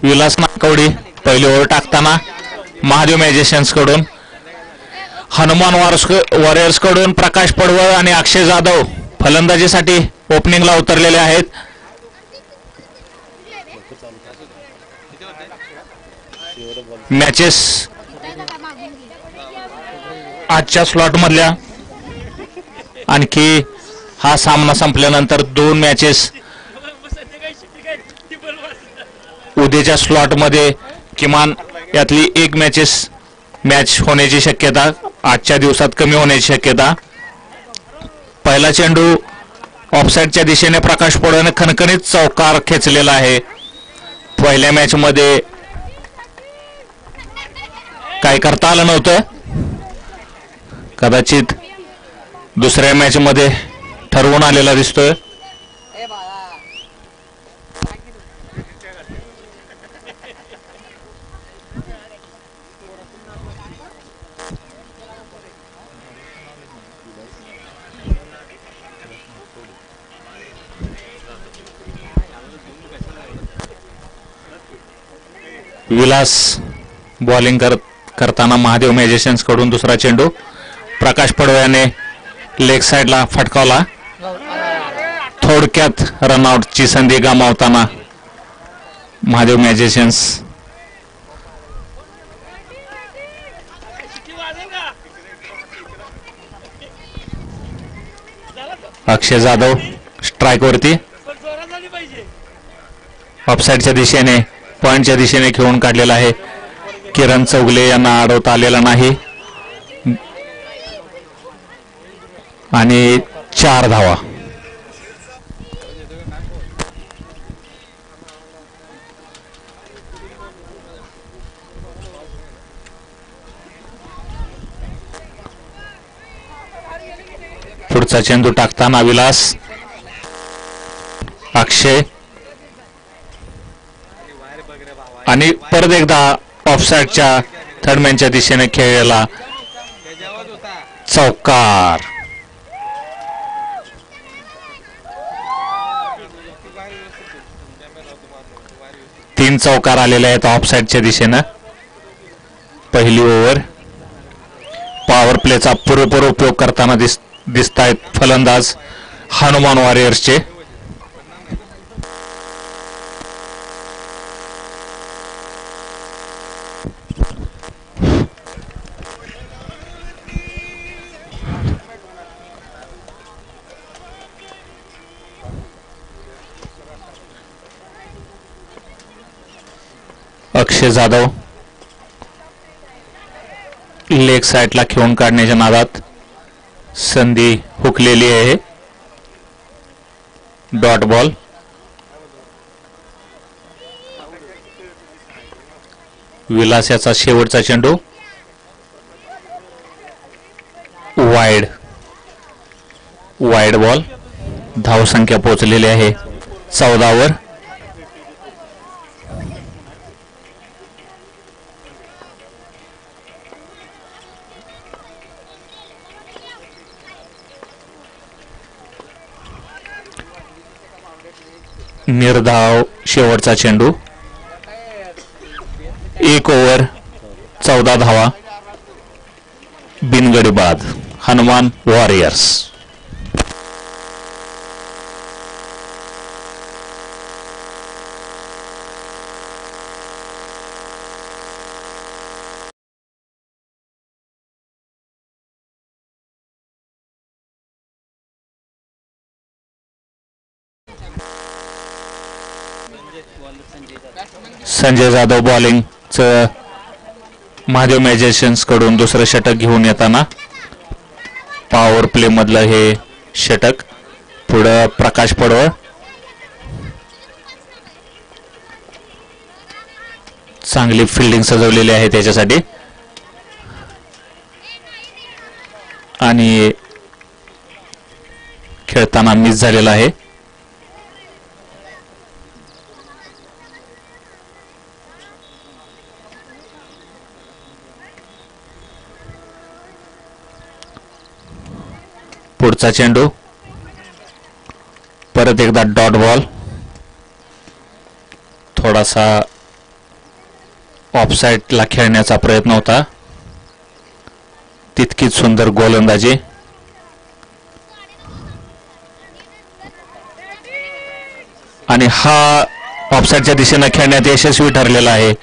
विलास नाकवडी पहिली ओव्हर टाकताना महादेव मॅजिशियन्स कडून, हनुमान वॉरियर्स कडून प्रकाश पडवळ आणि अक्षय जाधव फलंदाजीसाठी ओपनिंगला उतरलेले आहेत. मॅचेस आजच्या स्लॉट मधल्या आणखी हा सामना संपल्यानंतर 2 मॅचेस उद्याच्या स्लॉट मध्ये किमान यातली 1 मॅच होण्याची शक्यता, आजच्या दिवसात कमी होण्याची शक्यता. पहिला चेंडू ऑफसाईडच्या दिशेने प्रकाश पडवळने खणखणीत चौकार खेचलेला आहे. पहिल्या मॅच मध्ये काय करता आलं नव्हतं, कदाचित दुसऱ्या मॅच मध्ये ठरवून आलेला दिसतोय. विलास बॉलिंग करताना महादेव मॅजिशियन्स कडून दुसरा चेंडू प्रकाश पडवळने लेग साइडला फटकावला. थोडक्यात रनआउटची संधी गमावताना महादेव मॅजिशियन्स. अक्षय जाधव स्ट्राइक वरती, ऑफसाईडच्या दिशेने पॉइंटच्या दिशेने खेळून काढलेला आहे. किरण चौगले यांना अडवता आलेला नाही आणि 4 धावा. पुढचा चेंडू टाकताना विलास, अक्षय आणि परत एकदा ऑफसाईडच्या थर्डमॅनच्या दिशेने खेळलेला चौकार. तीन चौकार आलेले आहेत ऑफसाईडच्या दिशेनं. पहिली ओव्हर. पॉवर प्लेचा पुरेपूर उपयोग करताना दिसत आहेत फलंदाज हनुमान वॉरियर्सचे. अक्षय जाधव लेग साइडला खेळून काढण्याच्या नादात संधी हुकलेली आहे. Dot ball. विलास याचा शेवटचा चेंडू वाईड बॉल. धावसंख्या पोहोचलेली आहे 14 वर. निर्धाव शेवटचा चेंडू. 1 ओव्हर 14 धावा. बिनगडी बाद. हनुमान वॉरियर्स. संजय जाधव बॉलिंगचं महादेव मॅजिशियन्स कडून दुसरं षटक घेऊन येताना पॉवर प्ले मधलं हे षटक. पुढं प्रकाश पडवळ. चांगली फिल्डिंग सजवलेली आहे त्याच्यासाठी आणि खेळताना मिस झालेला आहे. पुढचा चेंडू परत एकदा डॉट बॉल. थोडासा ऑफसाईडला खेळण्याचा प्रयत्न होता. तितकीच सुंदर गोलंदाजी. आणि हा ऑफसाईडच्या दिशेने खेळण्यात यशस्वी ठरलेला आहे.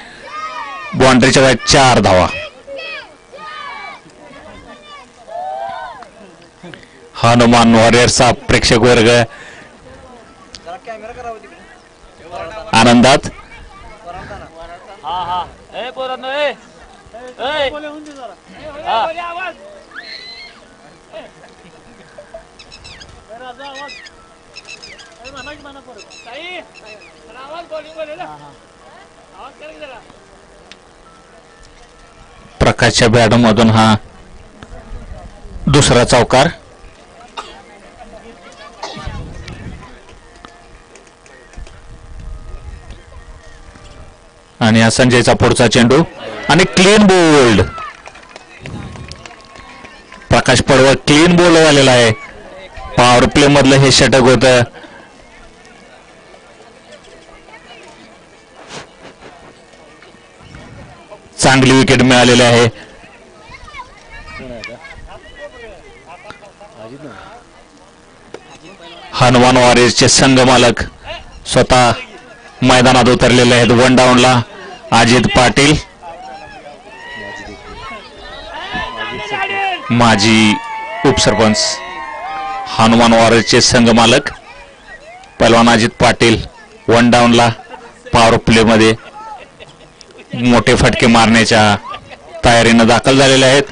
बाउंड्रीच्या बाहेर 4 धावा. हनुमान वॉरियर्सचा प्रेक्षक वर्ग आनंदात. प्रकाशच्या बॅटमधून हा दुसरा चौकार. आणि हा संजयचा पुढचा चेंडू आणि क्लीन बोल्ड. प्रकाश पडवळ क्लीन बोल्ड झालेला आहे. पॉवर प्ले मधलं हे षटक होतं. चांगली विकेट मिळालेली आहे. हनुमान वॉरियर्सचे संघ मालक स्वतः मैदानात उतरलेले आहेत. 1 डाऊनला अजित पाटील, माजी उपसरपंच, हनुमान वॉरियर्सचे संघ मालक पहलवान अजित पाटील 1 डाऊनला पॉवर प्ले मध्ये मोठे फटके मारण्याच्या तयारीनं दाखल झालेले आहेत.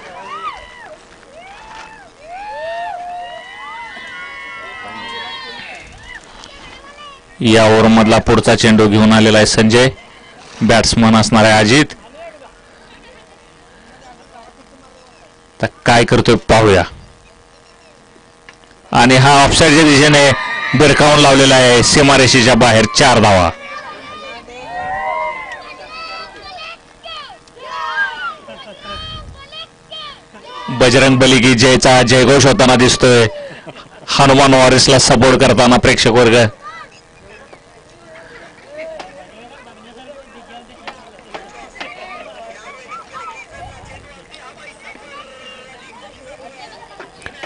या ओव्हर मधला पुढचा चेंडू घेऊन आलेला आहे संजय. बॅट्समन असणार आहे अजित. तर काय करतोय पाहूया. आणि हा ऑफसाईडच्या दिशेने बिरकावून लावलेला आहे. सीमारेषेच्या बाहेर 4 धावा. बजरंग बली की जयचा जयघोष होताना दिसतोय. हनुमान वॉरियर्सला सपोर्ट करताना प्रेक्षक वर्ग.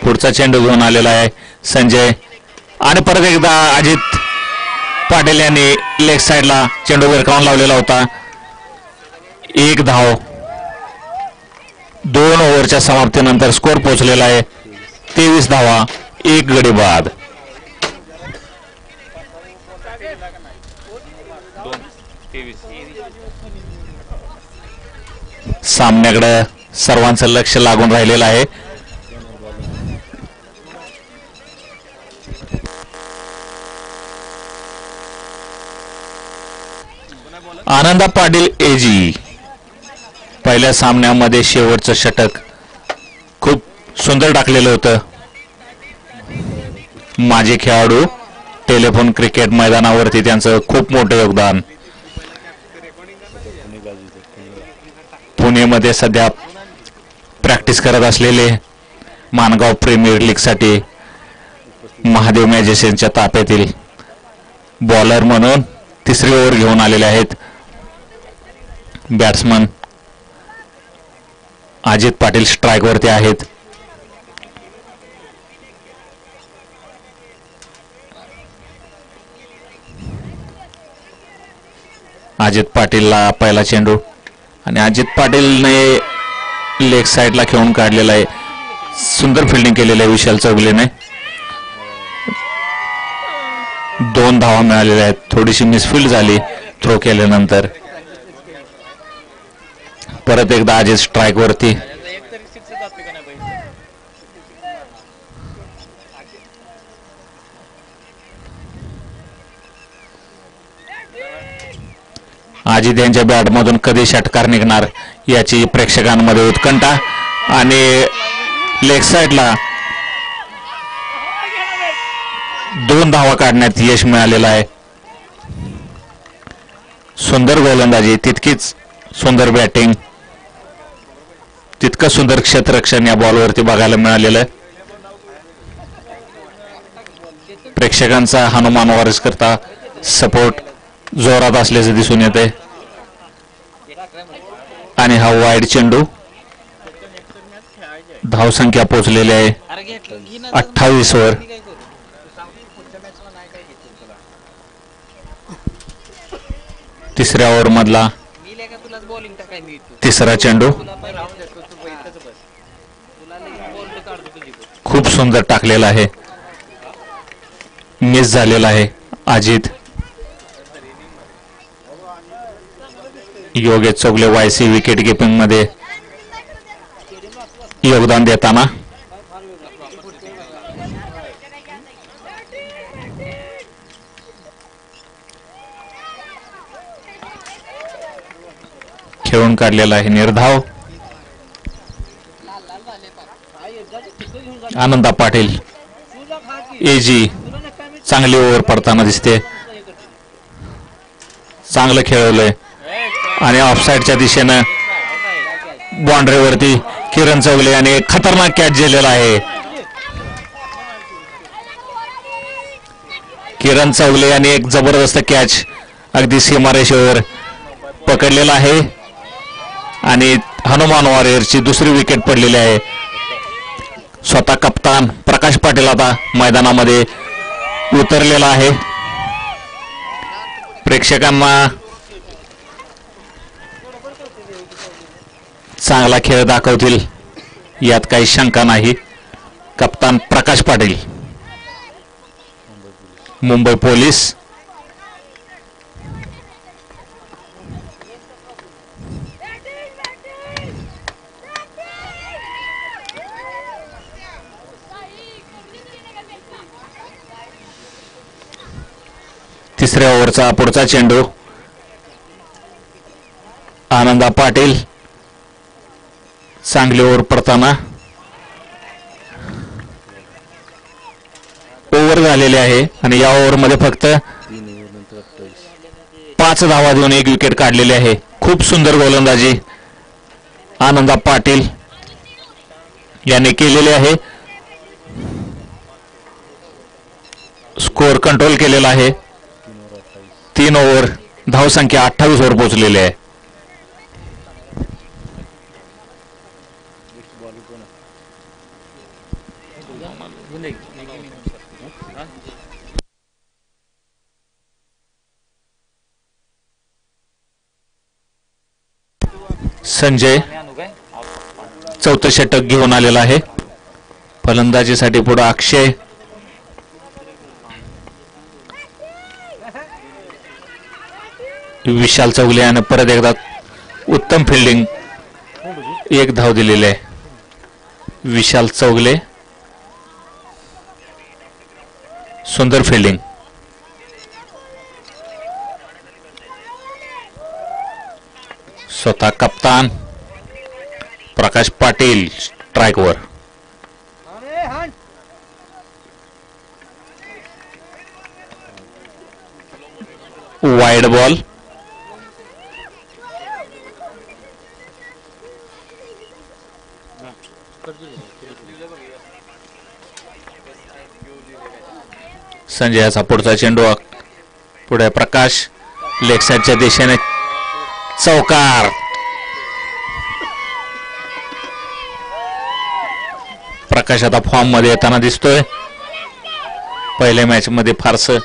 पुढचा चेंडू घेऊन आलेला आहे संजय. आणि परत एकदा अजित पाटील यांनी लेग साइडला चेंडू विरकावून लावलेला होता. 1 धाव. 2 ओव्हरच्या समाप्तीनंतर स्कोर पोहोचलेला आहे 23 धावा, 1 गडी बाद. सामन्याकडे सर्वांचं लक्ष लागून राहिलेलं आहे. आनंदा पाटील एजी पहिल्या सामन्यामध्ये शेवटचं षटक खूप सुंदर टाकलेलं होतं. माजी खेळाडू, टेलिफोन क्रिकेट मैदानावरती त्यांचं खूप मोठं योगदान. पुणेमध्ये सध्या प्रॅक्टिस करत असलेले मानगाव प्रीमियर लीग साठी महादेव मॅजिशियनच्या ताफ्यातील बॉलर म्हणून 3री ओव्हर घेऊन आलेले आहेत. बॅट्समन अजित पाटील स्ट्राईक वरती आहेत. अजित पाटीलला पहिला चेंडू आणि अजित पाटीलने लेग साइडला खेळून काढलेला आहे. सुंदर फिल्डिंग केलेलं आहे विशाल चौगुलेने. 2 धावा मिळालेल्या आहेत. थोडीशी मिसफिल्ड झाली थ्रो केल्यानंतर. परत एकदा अजित स्ट्राईक वरती. अजित यांच्या बॅटमधून कधी षटकार निघणार याची प्रेक्षकांमध्ये उत्कंठा. आणि लेग साइडला 2 धावा काढण्यात यश मिळालेलं आहे. सुंदर गोलंदाजी, तितकीच सुंदर बॅटिंग, तितकं सुंदर क्षेत्ररक्षण या बॉलवरती बघायला मिळालेलं. प्रेक्षकांचा हनुमान वॉरियर्स करता सपोर्ट जोरात असल्याचे दिसून येते. आणि हा वाईड चेंडू. धावसंख्या पोहोचलेली आहे 28 वर. तिसऱ्या ओव्हर मधला तिसरा चेंडू खूप सुंदर टाकलेला आहे, मिस झालेला आहे. अजित योगेश चौगले वायसी विकेट किपिंग मध्ये योगदान देताना. खेळून काढलेला आहे निर्धाव. आनंदा पाटील एजी चांगली ओव्हर पडताना दिसते. चांगलं खेळवलंय आणि ऑफसाईडच्या दिशेनं बाउंड्रीवरती किरण चौगले आणि एक खतरनाक कॅच झालेला आहे. किरण चौगले यांनी एक जबरदस्त कॅच अगदी सीमारेषेवर पकडलेला आहे आणि हनुमान वॉरियरची दुसरी विकेट पडलेली आहे. स्वतः कप्तान प्रकाश पाटील आता मैदानामध्ये उतरलेला आहे. प्रेक्षकांना चांगला खेळ दाखवतील यात काही शंका नाही. कप्तान प्रकाश पाटील, मुंबई पोलीस. तिसऱ्या ओव्हरचा पुढचा चेंडू. आनंदा पाटील चांगली ओव्हर पडताना. ओव्हर झालेले आहे आणि या ओव्हरमध्ये फक्त 5 धावा देऊन 1 विकेट काढलेली आहे. खूप सुंदर गोलंदाजी आनंदा पाटील यांनी केलेली आहे. स्कोअर कंट्रोल केलेला आहे. 3 ओव्हर धावसंख्या 28 वर पोहोचलेली आहे. संजय चौथं षटक घेऊन आलेला आहे. फलंदाजीसाठी पुढे अक्षय. विशाल चौगले याने परत एकदा उत्तम फिल्डिंग, 1 धाव दिलेली आहे. विशाल चौगले सुंदर फिल्डिंग. स्वतः कप्तान प्रकाश पाटील स्ट्राईकवर. Wide ball. संजयाचा पुढचा चेंडू. पुढे प्रकाश लेग साईडच्या दिशेने चौकार. प्रकाश आता फॉर्म मध्ये येताना दिसतोय. पहिल्या मॅच मध्ये फारसं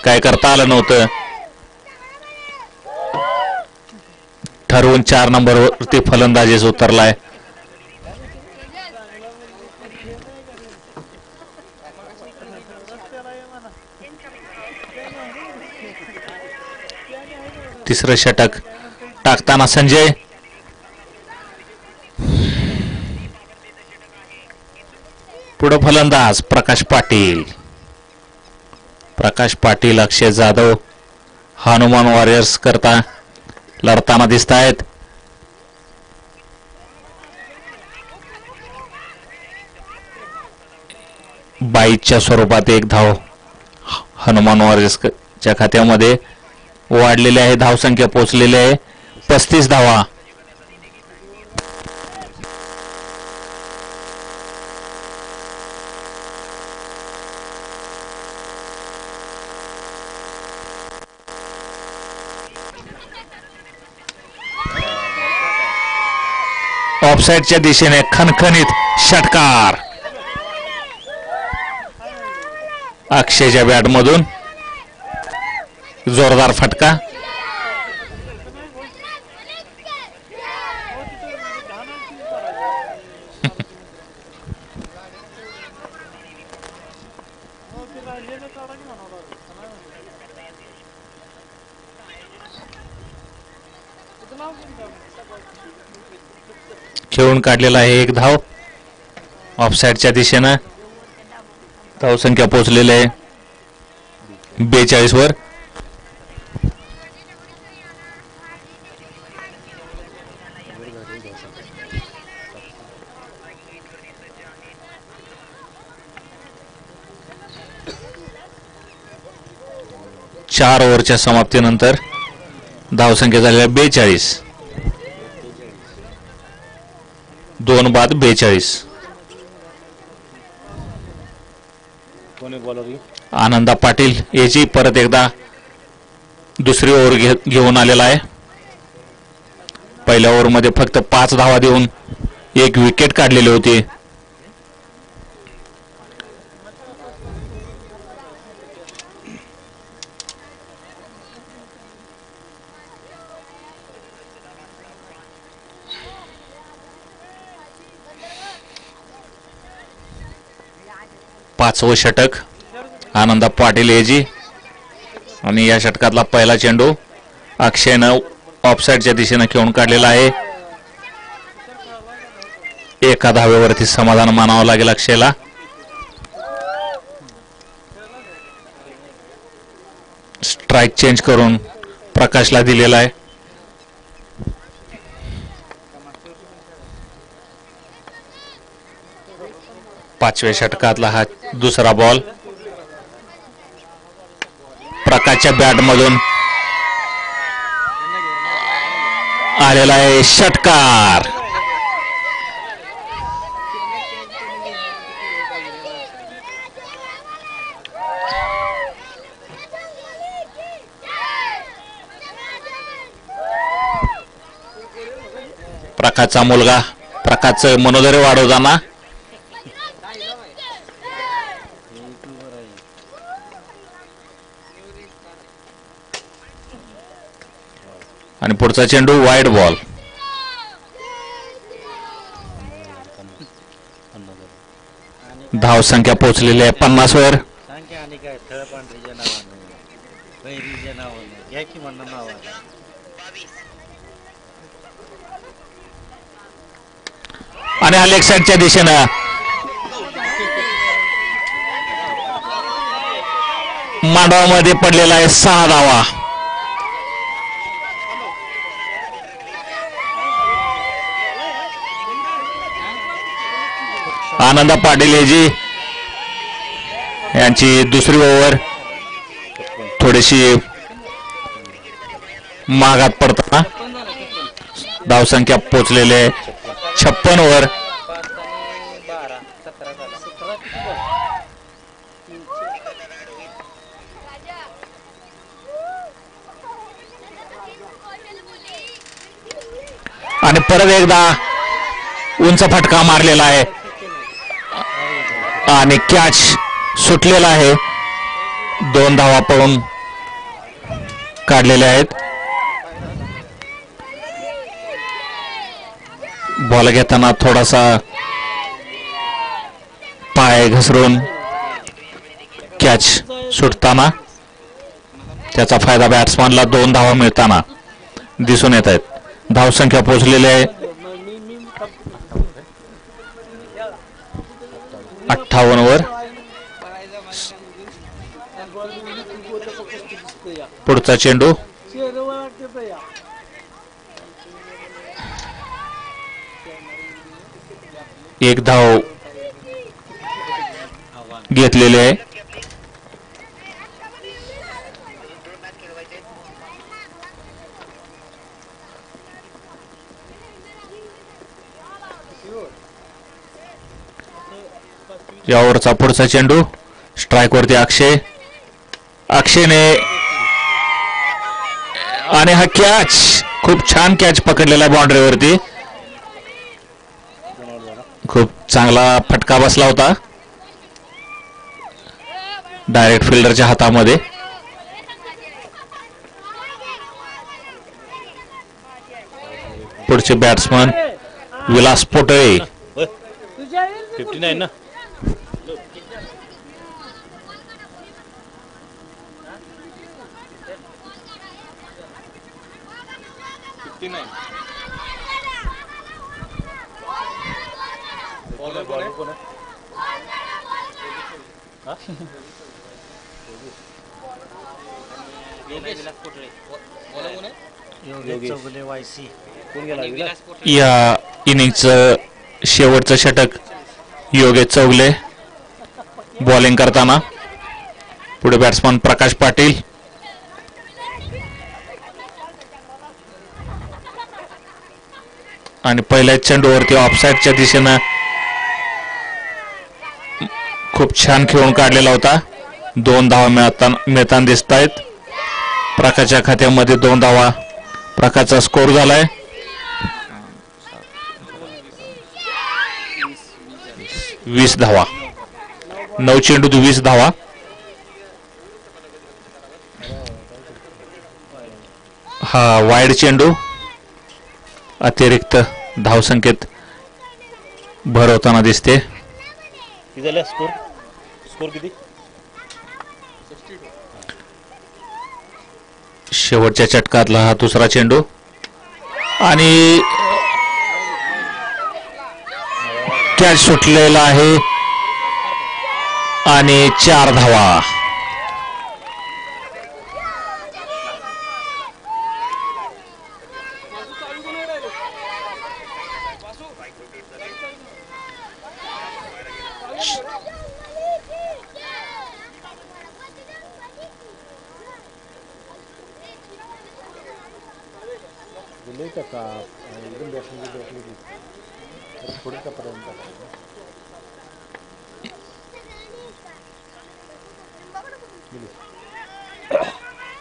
काय करता आलं नव्हतं. ठरवून 4 नंबरवरती फलंदाजीस उतरलाय. तिसरं षटक टाकताना संजय. पुढे फलंदाज प्रकाश पाटील. प्रकाश पाटील अक्षय जाधव हनुमान वॉरियर्स करता लढताना दिसत आहेत. बाईच्या स्वरूपात 1 धाव हनुमान वॉरियर्सच्या खात्यामध्ये वाढलेले आहे. धावसंख्या पोहोचलेली आहे 35 धावा. ऑफसाईडच्या दिशेने खणखणीत षटकार. अक्षयच्या बॅटमधून जोरदार फटका. खेळून काढलेला आहे एक धाव. ऑफसाईडच्या दिशेनं धावसंख्या पोहोचलेली आहे 42 वर. चार ओव्हरच्या समाप्तीनंतर धावसंख्या झालेल्या 42. 2 बाद 42. आनंदा पाटील याची परत एकदा दुसरी ओव्हर घेऊन आलेला आहे. पहिल्या ओव्हरमध्ये फक्त 5 धावा देऊन 1 विकेट काढलेली होती. पाचवं षटक आनंदा पाटील एजी आणि या षटकातला पहिला चेंडू अक्षयनं ऑफसाईडच्या दिशेनं खेळून काढलेला आहे. एका धावेवरती समाधान मानावं लागेल अक्षयला. स्ट्राईक चेंज करून प्रकाशला दिलेला आहे. पाचव्या षटकातला हा दुसरा बॉल. प्रकाशच्या बॅटमधून आलेला आहे षटकार. प्रकाशचा मुलगा प्रकाशचं मनोधैर्य वाढवताना आणि पुढचा चेंडू वाईड बॉल. धाव संख्या पोहोचलेली आहे 50 वर. आणि हा लेग साईडच्या दिशेनं मांडवामध्ये पडलेला आहे 6 धावा. आनंदा पाटील एजी यांची दुसरी ओव्हर थोडीशी मागात पडताना धावसंख्या पोहोचलेले 56 वर. आणि परत एकदा उंच फटका मारलेला आहे आणि कॅच सुटलेला आहे. 2 धावा पळून काढलेल्या आहेत. बॉल घेताना थोडासा पाय घसरून कॅच सुटताना त्याचा फायदा बॅट्समॅनला 2 धावा मिळताना दिसून येत आहेत. धावसंख्या पोहोचलेली आहे 58 वर. पुढचा चेंडू एक धाव घेतलेले आहे. यावरचा पुढचा चेंडू स्ट्राईक वरती अक्षयने आणि हा कॅच खूप छान कॅच पकडलेला आहे बाउंड्रीवरती. खूप चांगला फटका बसला होता डायरेक्ट फिल्डरच्या हातामध्ये. पुढचे बॅट्समन विलास पोटळे. 59 ना. या इनिंगचं शेवटचं षटक योगेश चौगले बॉलिंग करताना. पुढे बॅट्समन प्रकाश पाटील. आणि पहिल्या चेंडूवरती ऑफसाईडच्या दिशेनं खूप छान खेळून काढलेला होता. 2 धावा मिळताना दिसत आहेत. प्रकाशच्या खात्यामध्ये 2 धावा. प्रकाशचा स्कोर झालाय 20 धावा. 9 चेंडूत 20 धावा. हा वाईड चेंडू अतिरिक्त धावसंख्येत भर होताना दिसते. स्कोर किती? शेवटच्या षटकातला हा दुसरा चेंडू आणि कॅच सुटलेला आहे आणि 4 धावा.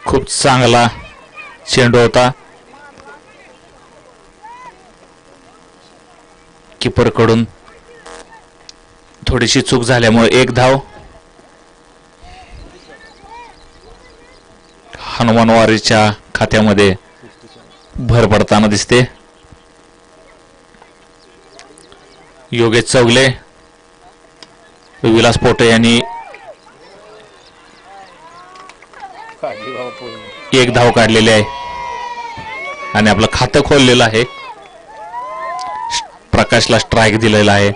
खूप चांगला चेंडू होता. कीपर कडून थोडीशी चूक झाल्यामुळे 1 धाव. हनुमानवारीच्या खात्यामध्ये भर पडताना दिसते. योगेश चौगले विलास पोटे यांनी 1 धाव काढलेली आहे आणि आपलं खातं खोललेलं आहे. प्रकाशला स्ट्राईक दिलेला आहे.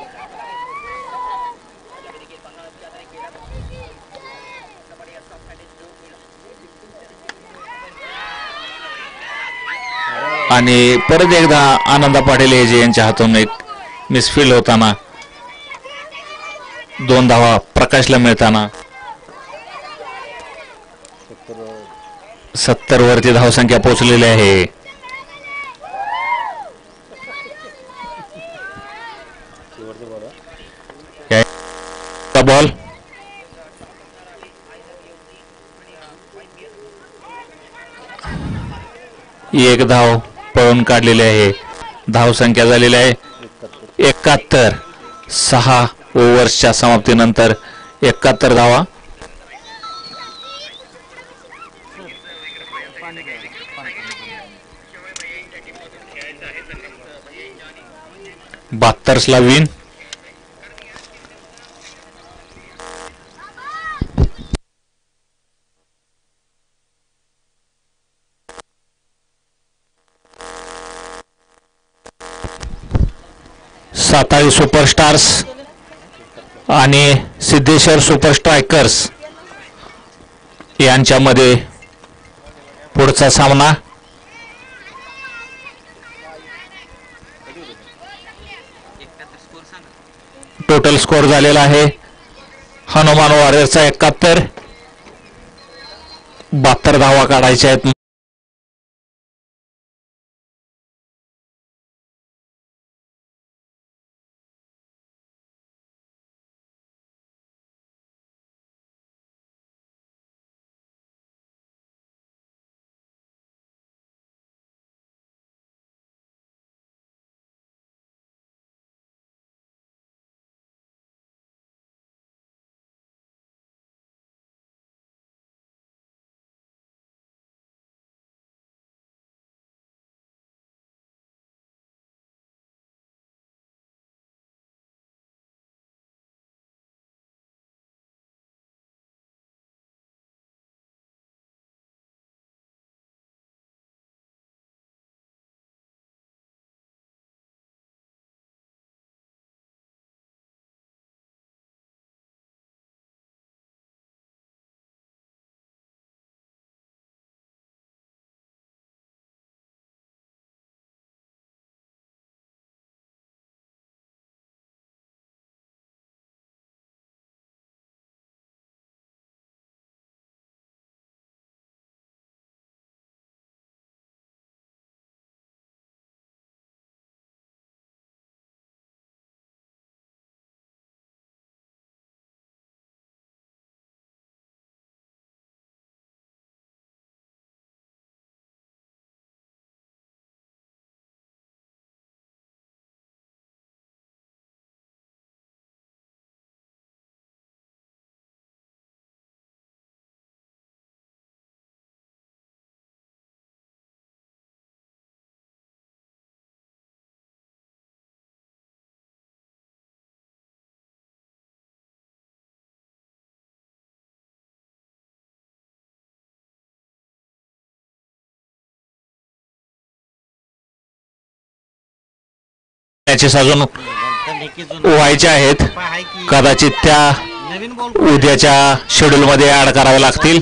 आणि परत एकदा आनंदा पाटील हेजे यांच्या हातून एक मिसफील्ड होताना 2 धावा प्रकाशला मिळताना 70 वरती धावसंख्या पोहोचलेली आहे. बॉल एक धाव पळून काढलेली आहे. धावसंख्या झालेली आहे 71. 6 ओव्हर्सच्या समाप्तीनंतर 71 धावा. ला विन. सातारी सुपरस्टार्स आणि सिद्धेश्वर सुपर स्ट्रायकर्स यांच्यामध्ये पुढचा सामना. टोटल स्कोर झालेला आहे हनुमान वॉरियर्सचा 71. 72 धावा काढायच्या आहेत. मॅचेस अजून व्हायच्या आहेत. कदाचित त्या उद्याच्या शेड्यूल मध्ये ऍड कराव्या लागतील.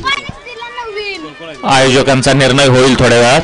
आयोजकांचा निर्णय होईल थोड्या वेळात.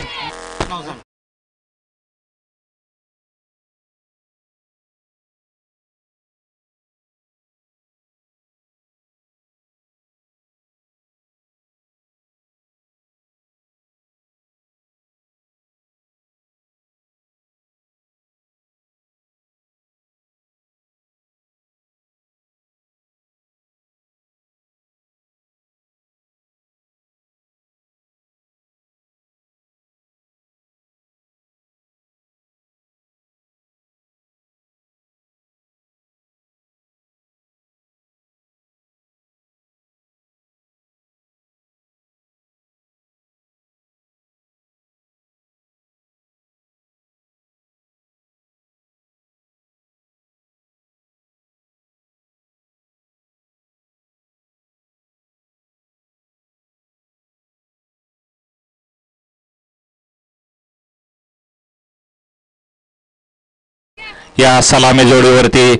या सलामी जोडीवरती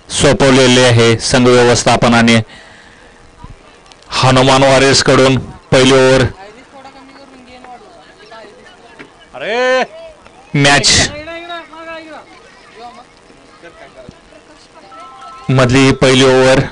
सोपवलेले आहे संघ व्यवस्थापनाने. हनुमान वॉरियर्स कडून पहिली ओव्हर अरे मॅच मधली पहिली ओव्हर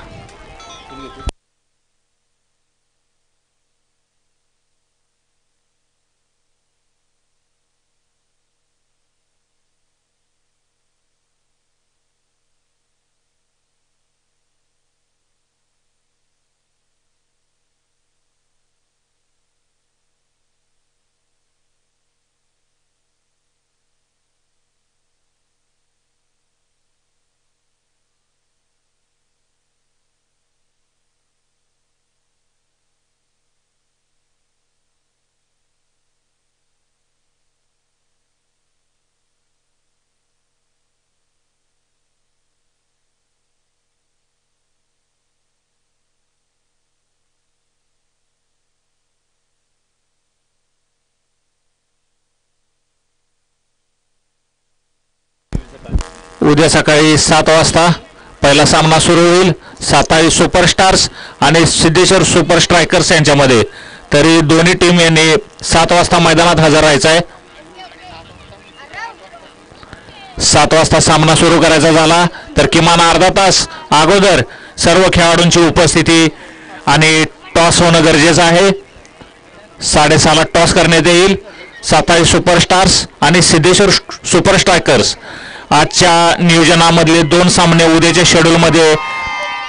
उद्या सकाळी 7 वाजता पहिला सामना सुरू होईल. सातारी सुपरस्टार्स आणि सिद्धेश्वर सुपर स्ट्रायकर्स यांच्यामध्ये. तरी दोन्ही टीम यांनी 7 वाजता मैदानात हजर राहायचं आहे. 7 वाजता सामना सुरू करायचा झाला तर किमान अर्धा तास अगोदर सर्व खेळाडूंची उपस्थिती आणि टॉस होणं गरजेचं आहे. 6:30 ला टॉस करण्यात येईल. सातारी सुपरस्टार्स आणि सिद्धेश्वर सुपर स्ट्रायकर्स आजच्या नियोजनामधले 2 सामने उद्याच्या शेड्यूलमध्ये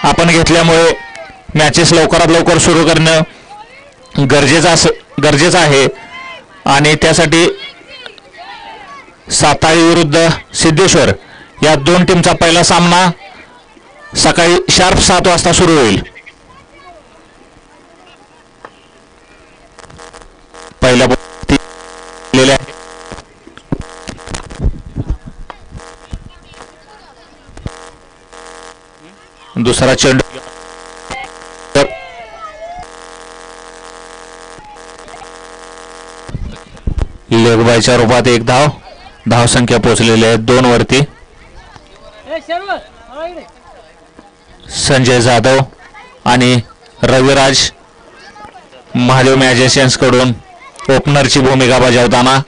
आपण घेतल्यामुळे मॅचेस लवकरात लवकर सुरू करणं गरजेचं आहे. आणि त्यासाठी सातारी विरुद्ध सिद्धेश्वर या 2 टीमचा पहिला सामना सकाळी शार्प 7 वाजता सुरू होईल. पहिल्या दुसरा चेंडू लेगबायच्या रूपात 1 धाव संख्या पोहोचलेली आहे 2 वरती. संजय जाधव आणि रविराज महादेव मॅजिशियन्स कडून ओपनरची भूमिका बजावताना.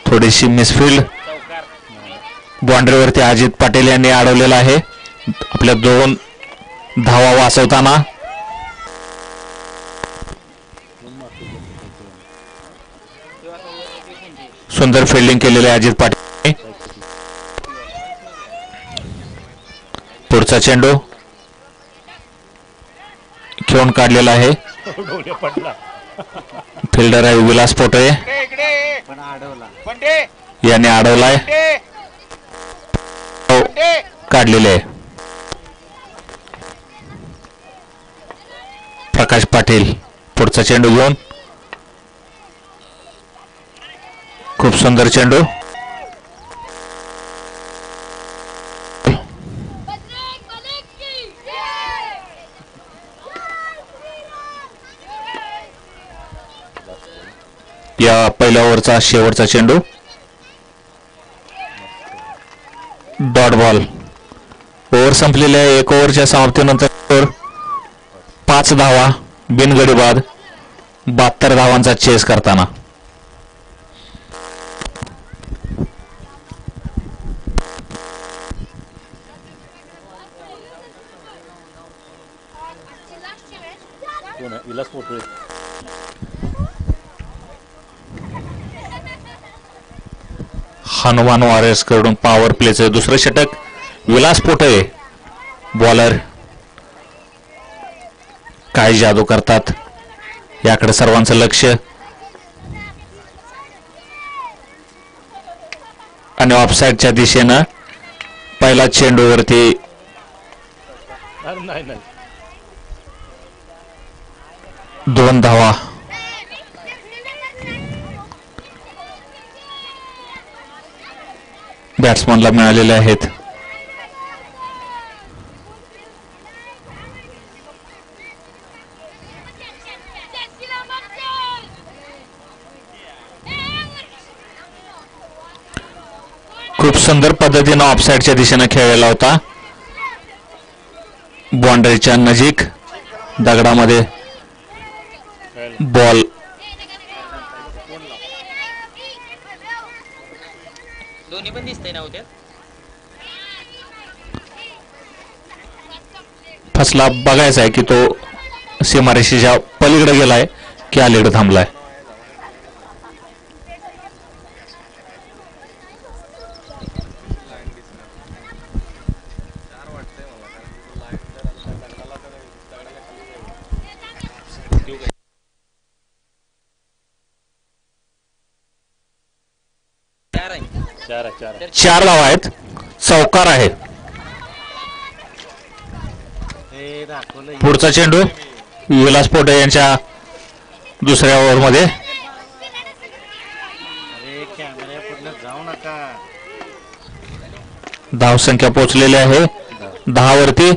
थोडीशी मिसफील्ड बाउंड्रीवरती अजित पाटील यांनी अडवलेला आहे. आपल्या 2 धावा वाचवताना सुंदर फिल्डिंग केलेले अजित पाटील. पुढचा चेंडू खेळून काढलेला आहे. फिल्डर आहे विलास पोटे याने अडवलाय. काढलेले आहे प्रकाश पाटील. पुढचा चेंडू घेऊन खूप सुंदर चेंडू. या पहिल्या ओव्हरचा शेवटचा चेंडू. Dot ball. ओव्हर संपलेल्या 1 ओव्हरच्या समाप्तीनंतर 5 धावा बिनगडी बाद. 72 धावांचा चेस करताना विलास पोटळे. हनुमान वॉरियर्स कडून पॉवर प्लेचे दुसरे षटक. विलास पोटळे बॉलर काय जादू करतात याकडे सर्वांचं लक्ष. आणि ऑफसाईडच्या दिशेनं पहिला चेंडूवरती नाही नाही 2 धावा. बॅट्समनला मिळालेले आहेत. खूप सुंदर पद्धतीनं ऑफसाईडच्या दिशेनं खेळलेला होता. बाउंड्रीच्या नजीक दगडामध्ये बॉल दोन्ही पण दिसतंय ना उद्या. फसला. बघायचा आहे की तो सीमारेषेच्या पलीकडे गेलाय की अलीकडे थांबलाय. चार आहे 4 धावा आहेत. चौकार आहे. पुढचा चेंडू विलास पोटे यांच्या दुसऱ्या ओव्हरमध्ये. धावसंख्या पोहोचलेली आहे 10 वरती.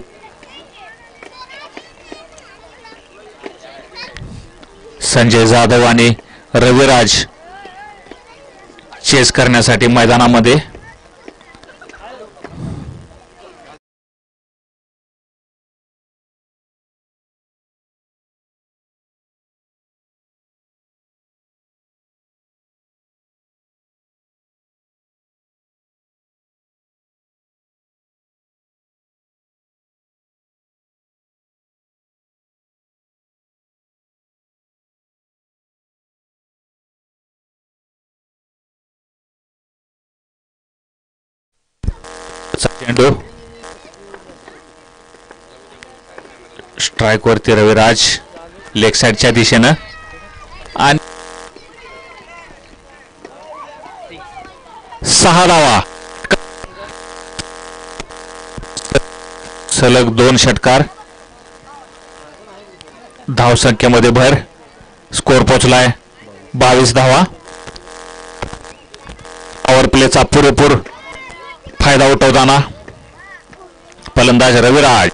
संजय जाधव आणि रविराज चेस करण्यासाठी मैदानामध्ये. चेंडू स्ट्राइक वरती रविराज लेग साइडच्या दिशेनं. आणि 6 धावा. सलग 2 षटकार. धावसंख्येमध्ये भर. स्कोर पोहोचलाय 22 धावा. पॉवर प्लेचा पुरेपूर फायदा उठवताना फलंदाज रविराज.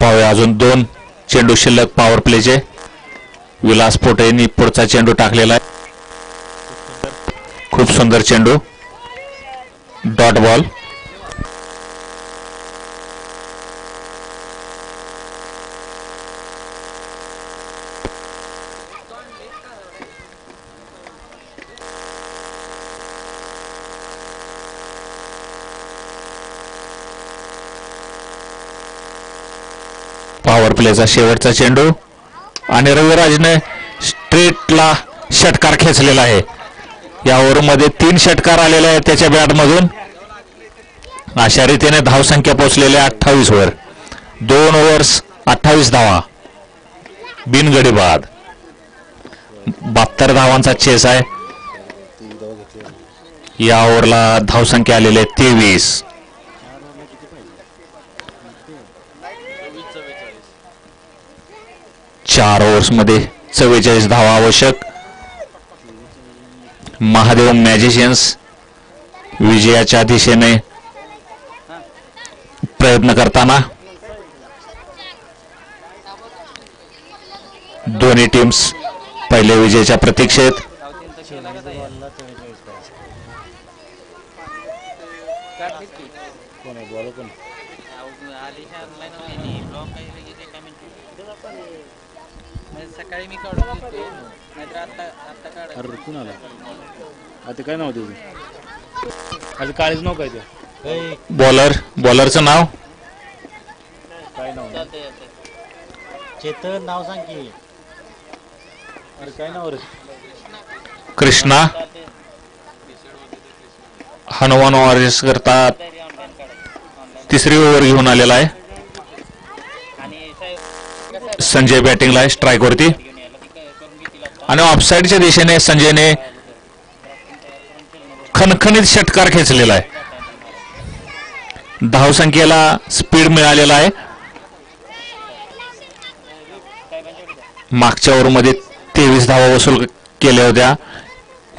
पाहूया अजून 2 चेंडू शिल्लक पॉवर प्लेचे. विलास पोटे यांनी पुढचा चेंडू टाकलेला आहे. खूप सुंदर चेंडू. Dot ball. पॉवर प्लेचा शेवटचा चेंडू आणि रविराजने स्ट्रेटला षटकार खेचलेला आहे. या ओव्हरमध्ये 3 षटकार आलेले आहेत त्याच्या बॅटमधून. अशा रीतीने धावसंख्या पोहोचलेल्या 28 वर. 2 ओव्हर्स 28 धावा बिनगडी बाद. 72 धावांचा चेस आहे. या ओव्हरला धावसंख्या आलेली आहे 23. 4 ओव्हर्स मध्ये 44 धावा आवश्यक. महादेव मॅजिशियन्स विजयाच्या दिशेने प्रयत्न करताना दोन्ही टीम्स पहिल्या विजयाच्या प्रतीक्षेत. सकाळी मी काढून देतो नाहीतर आता काढ. अरे कुणाला आता काय नाव त्याचं आता काळीच नाव काय ते बॉलरचं नाव काय नाव चेतन नाव सांग की. अरे काय नाव रे कृष्णा. हनुमान वॉरियर्स करता तिसरी ओव्हर घेऊन आलेला आहे. संजय बॅटिंगला आहे स्ट्राईक वरती आणि ऑफसाईडच्या दिशेने संजयने खणखणीत षटकार खेचलेला आहे. धावसंख्येला स्पीड मिळालेला आहे. मागच्या ओव्हरमध्ये 23 धावा वसूल केल्या होत्या.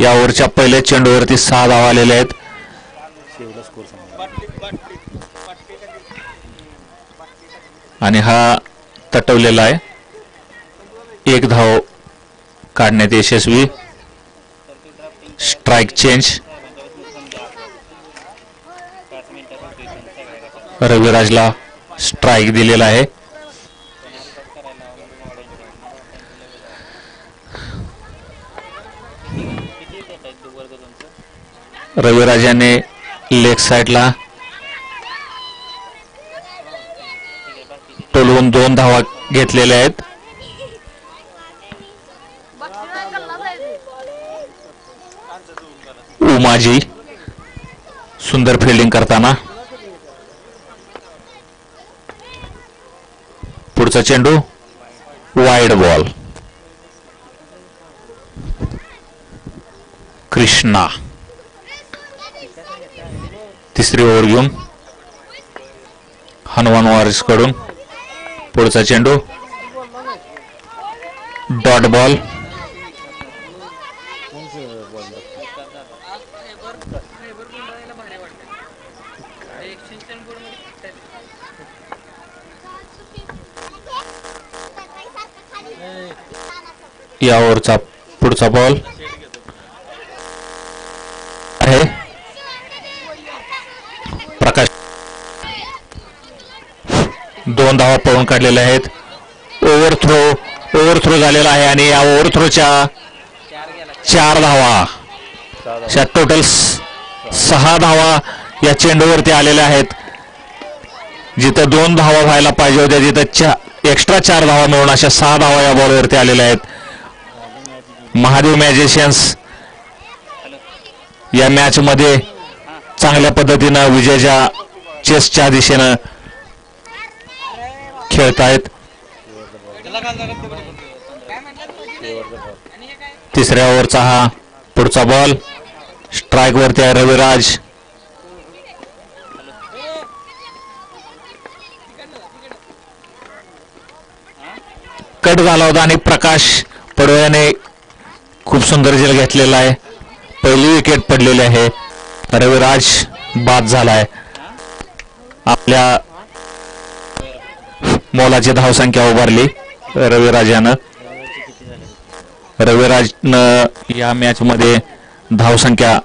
या ओव्हरच्या पहिल्या चेंडूवरती 6 धावा आलेल्या आहेत. आणि हा तटवलेला आहे. 1 धाव काढण्यात यशस्वी. Strike change. रविराजला स्ट्राईक दिलेला आहे. रविराजाने लेग साइडला टोलवून 2 धावा घेतलेल्या आहेत. उमाजी सुंदर फिल्डिंग करताना. पुढचा चेंडू वाईड बॉल. कृष्णा तिसरी ओव्हर घेऊन हनुमान वॉरियर्स कडून. पुढचा चेंडू डॉट बॉल. या ओव्हरचा पुढचा बॉल आहे प्रकाश. 2 धावा पळून काढलेल्या आहेत. ओव्हर थ्रो झालेला आहे आणि या ओव्हर थ्रोच्या 4 धावा. टोटल 6 धावा या चेंडूवरती आलेल्या आहेत. जिथं 2 धावा व्हायला पाहिजे होत्या तिथं एक्स्ट्रा 4 धावा मिळून अशा 6 धावा या बॉलवरती आलेल्या आहेत. महादेव मॅजिशियन्स या मॅच मध्ये चांगल्या पद्धतीनं विजयाच्या चेसच्या दिशेनं खेळतायत. तिसऱ्या ओव्हरचा हा पुढचा बॉल. स्ट्राईक वरती आहे रविराज. कट झाला होता आणि प्रकाश पडवळ्याने खूप सुंदर झेल घेतलेला आहे. पहिली विकेट पडलेली आहे. रविराज बाद झालाय. आपल्या मोलाची धावसंख्या उभारली रविराजानं. रविराजनं या मॅच मध्ये धावसंख्या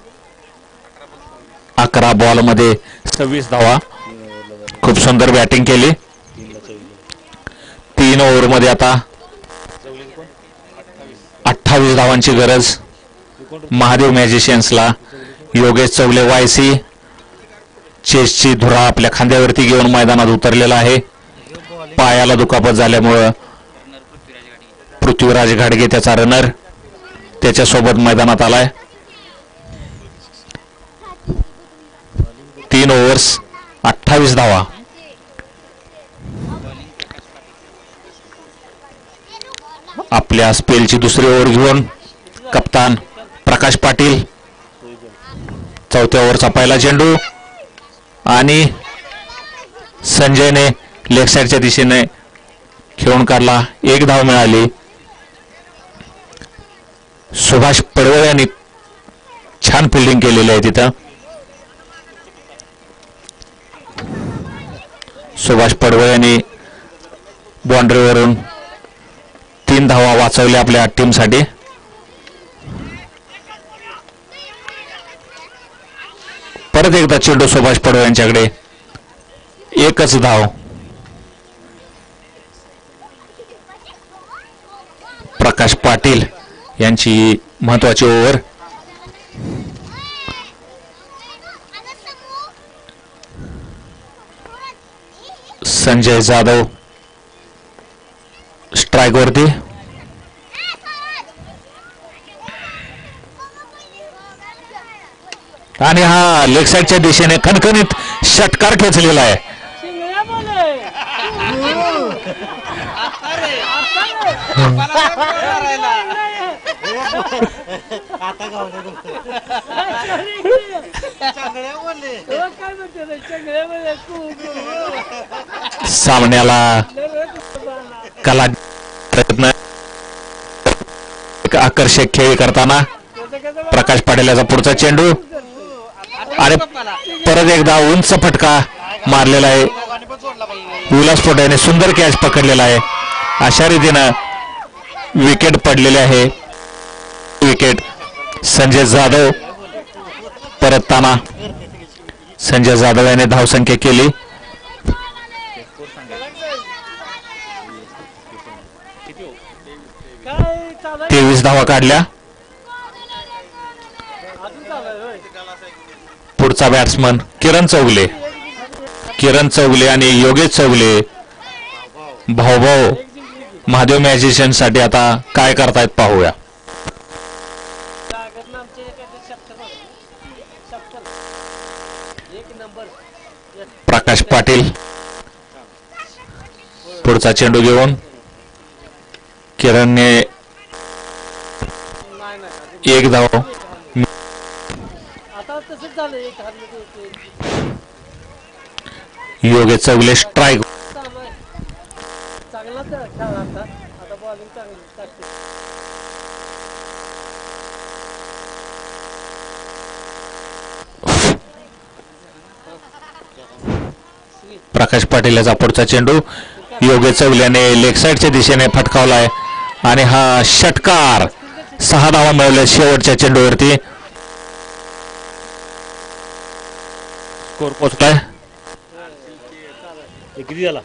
11 बॉल मध्ये 26 धावा. खूप सुंदर बॅटिंग केली. 3 ओव्हर मध्ये आता 28 धावांची गरज महादेव मॅजिशियन्सला. योगेश चौले वायसी चेसची धुरा आपल्या खांद्यावरती घेऊन मैदानात उतरलेला आहे. पायाला दुखापत झाल्यामुळं पृथ्वीराज घाडगे त्याचा रनर त्याच्यासोबत मैदानात आलाय. 3 ओव्हर्स 28 धावा. आपल्या स्पेलची दुसरी ओव्हर घेऊन कप्तान प्रकाश पाटील. चौथ्या ओव्हरचा पहिला चेंडू आणि संजयने लेग साइडच्या दिशेने खेळून काढला. 1 धाव मिळाली. सुभाष पडवळ यांनी छान फिल्डिंग केलेली आहे तिथं. सुभाष पडवळ यांनी बाउंड्रीवरून 3 धावा वाचवल्या आपल्या टीमसाठी. परत एकदा चेंडू सुभाष पडवे यांच्याकडे. एकच धाव. प्रकाश पाटील यांची महत्वाची ओव्हर. संजय जाधव स्ट्राईक वरती. आणि हा लेग साईडच्या दिशेने खणखणीत षटकार खेचलेला आहे. सामन्याला कला प्रयत्न आकर्षक खेळ करताना प्रकाश पाटील याचा पुढचा चेंडू आणि परत एकदा उंच फटका मारलेला आहे. विलास पोटे याने सुंदर कॅच पकडलेला आहे. अशा रीतीनं विकेट पडलेले आहे. विकेट संजय जाधव परतताना संजय जाधव याने धावसंख्या केली 23 धावा काढल्या. पुढचा बॅट्समन किरण चौगले आणि योगेश चौगले भाऊ महादेव मॅजिशियन साठी आता काय करतायत पाहूया. प्रकाश पाटील पुढचा चेंडू घेऊन किरणने एक धाव. योगेश चौगले स्ट्राईक. प्रकाश पाटील याचा पुढचा चेंडू योगेश चौगल्याने लेग साईडच्या दिशेने फटकावलाय आणि हा षटकार 6 धावा मिळवल्या शेवटच्या चेंडूवरती. स्कोर पोहोचलाय किती झाला.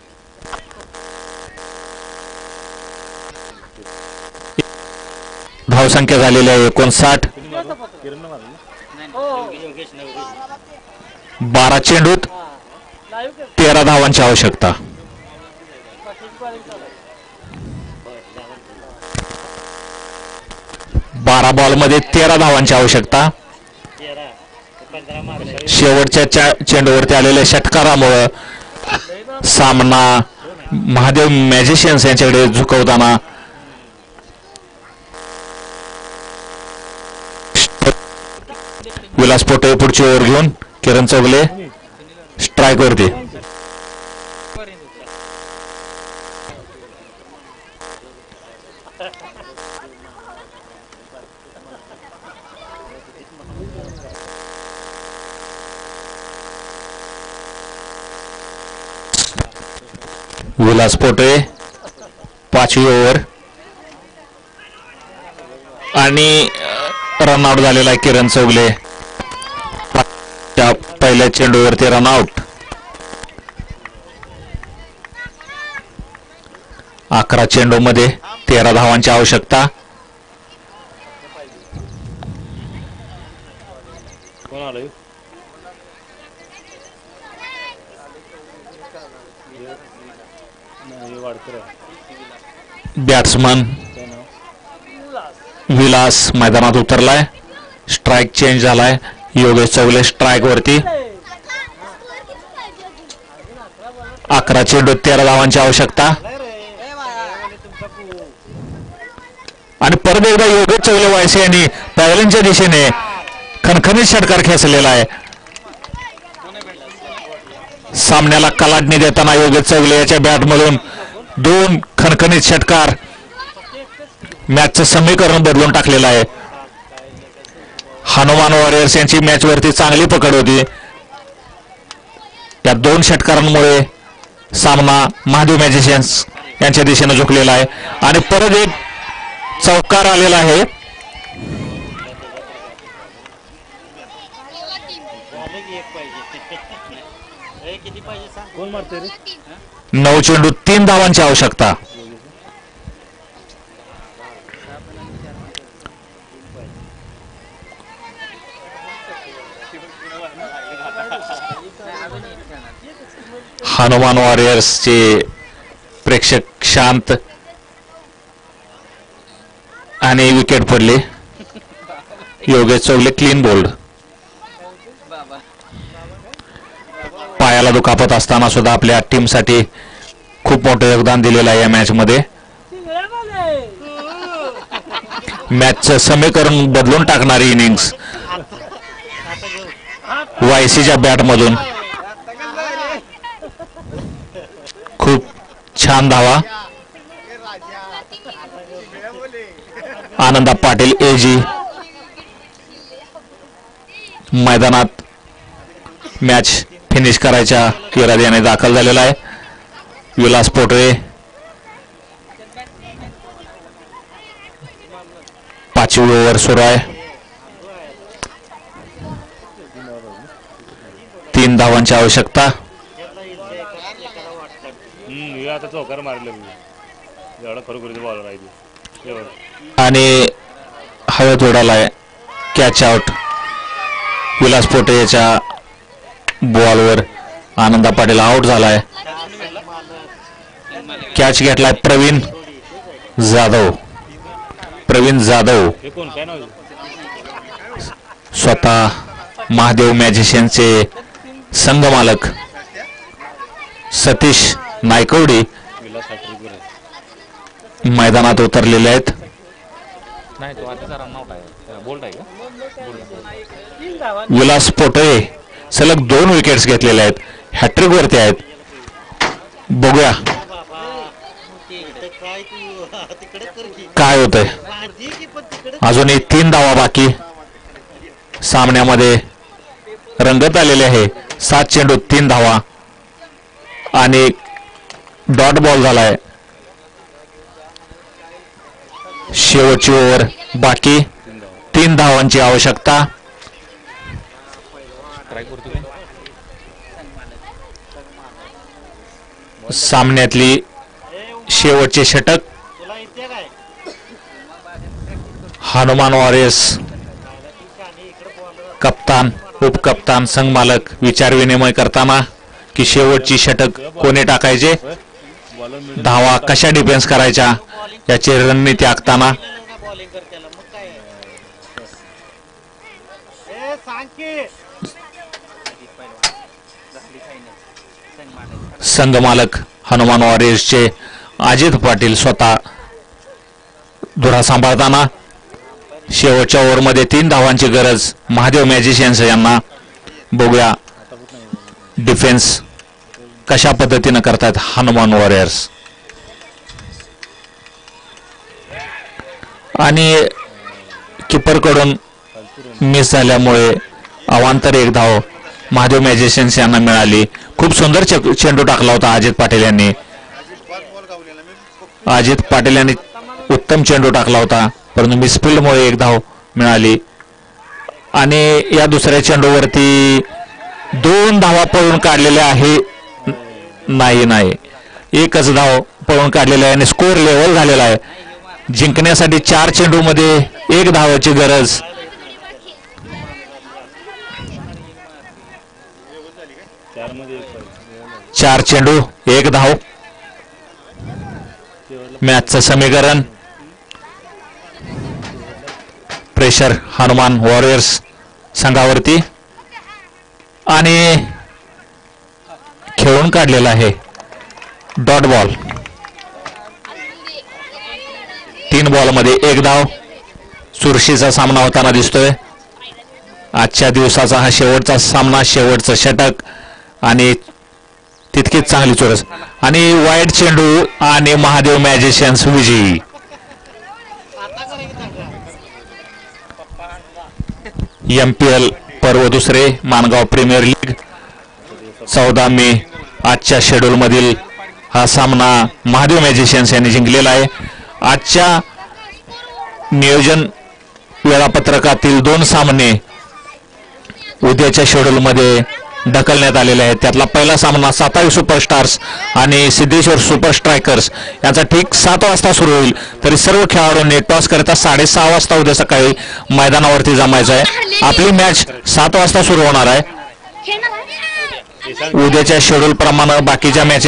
धावसंख्या झालेली आहे 59. 12 चेंडूत 13 धावांची आवश्यकता. बारा बॉल मध्ये 13 धावांची आवश्यकता. शेवटच्या चेंडूवरती आलेल्या षटकारामुळे सामना महादेव मॅजिशियन्स यांच्याकडे झुकवताना विलास पोटे पुढची ओव्हर घेऊन किरण चौगले स्ट्राईक वरती. विलास पोटे 5वी ओव्हर आणि रनआउट झालेला आहे किरण चौगले. पहिल्या चेंडूवरती रनआउट. 11 चेंडू मध्ये 13 धावांची आवश्यकता. बॅट्समन विलास मैदानात उतरलाय. स्ट्राईक चेंज झालाय. योगेश चौगले स्ट्राईक वरती. 11 चेंडू 13 धावांची आवश्यकता. आणि परत एकदा योगेश चौगले वायसे यांनी पॅव्हलियनच्या दिशेने खणखणीत षटकार खेचलेला आहे. सामन्याला कलाटणी देताना योगेश चौगले याच्या बॅटमधून 2 खणखणीत षटकार मॅचचं समीकरण बदलून टाकलेलं आहे. हनुमान वॉरियर्स यांची मॅच वरती चांगली पकड होती. या 2 षटकारांमुळे सामना महादेव मॅजिशियन्स यांच्या दिशेने झुकलेला आहे आणि परत एक चौकार आलेला आहे. कोण मारतोय रे? 9 चेंडू 3 धावांची आवश्यकता. हनुमान वॉरियर्सचे प्रेक्षक शांत आणि विकेट पडली. Yogesh Chougale clean bowled. पायाला दुखापत असताना सुद्धा आपल्या टीमसाठी खूप मोठं योगदान दिलेलं आहे या मॅच मध्ये. मॅचचं समीकरण बदलून टाकणारी इनिंग्स वायसीच्या बॅट मधून. खूप छान धावा. आनंदा पाटील एजी मैदानात मॅच फिनिश करायच्या इराद्याने दाखल झालेला आहे. विलास पोटरे 5वी ओव्हर सुरू आहे. 3 धावांची आवश्यकता. आता चौकार मारले एवढा खरोखर बॉलर आहे आणि हवेत उडालाय. Catch out. विलास पोटे याच्या बॉलवर आनंदा पाटील आउट झालाय. कॅच घेतलाय प्रवीण जाधव. स्वतः महादेव मॅजिशियनचे संघमालक सतीश नायकवडी मैदानात उतरलेले आहेत. विलास पोटे सलग 2 विकेट्स घेतलेले आहेत. हॅट्रिक वरती आहेत. बघूया काय होतंय. अजूनही 3 धावा बाकी. सामन्यामध्ये रंगत आलेले आहे. 7 चेंडू 3 धावा आणि डॉट बॉल झालाय. शेवटची ओव्हर बाकी. 3 धावांची आवश्यकता. सामन्यातली शेवटचे षटक. हनुमान वॉरियर्स कप्तान उपकप्तान संघमालक विचार विनिमय करताना की शेवटची षटक कोणी टाकायचे, धावा कशा डिफेन्स करायच्या याची रणनीती आखताना संघमालक हनुमान वॉरियर्सचे अजित पाटील स्वतः धुरा सांभाळताना शेवटच्या ओव्हरमध्ये 3 धावांची गरज महादेव मॅजिशियन्स यांना. बघूया डिफेन्स कशा पद्धतीने करतात हनुमान वॉरियर्स. आणि किपर कडून मिस झाल्यामुळे अवांतर 1 धाव महादेव मॅजिशियन्स यांना मिळाली. खूप सुंदर चेंडू टाकला होता अजित पाटील यांनी. अजित पाटील यांनी उत्तम चेंडू टाकला होता परंतु मिसफिल्डमुळे 1 धाव मिळाली. आणि या दुसऱ्या चेंडूवरती 2 धावा पळून काढलेल्या आहे. नाही 1च धाव पळून काढलेला आहे आणि स्कोर लेवल झालेला आहे. जिंकण्यासाठी 4 चेंडू मध्ये 1 धावाची गरज. चार चेंडू 1 धाव. मॅचचं समीकरण. प्रेशर हनुमान वॉरियर्स संघावरती आणि खेळून काढलेला आहे डॉट बॉल. 3 बॉलमध्ये 1 धाव. चुरशीचा सामना होताना दिसतोय. आजच्या दिवसाचा हा शेवटचा सामना, शेवटचं षटक आणि तितकीच चांगली चुरस आणि वाईट चेंडू आणि महादेव मॅजिशियन्स विजयी. MPL पर्व 2 मानगाव प्रीमियर लीग 14 मे आजच्या शेड्यूल मधील हा सामना महादेव मॅजिशियन्स यांनी जिंकलेला आहे. आजच्या नियोजन वेळापत्रकातील 2 सामने उद्याच्या शेड्यूलमध्ये ढकलण्यात आलेले आहेत. त्यातला पहिला सामना 27 सुपरस्टार्स आणि सिद्धेश्वर सुपर स्ट्रायकर्स यांचा ठीक 7 वाजता सुरू होईल. तरी सर्व खेळाडूंनी टॉस करता 6:30 वाजता उद्या सकाळी मैदानावरती जमायचं आहे. आपली मॅच 7 वाजता सुरू होणार आहे. उद्याच्या शेड्यूल प्रमाणे बाकीच्या मॅचेस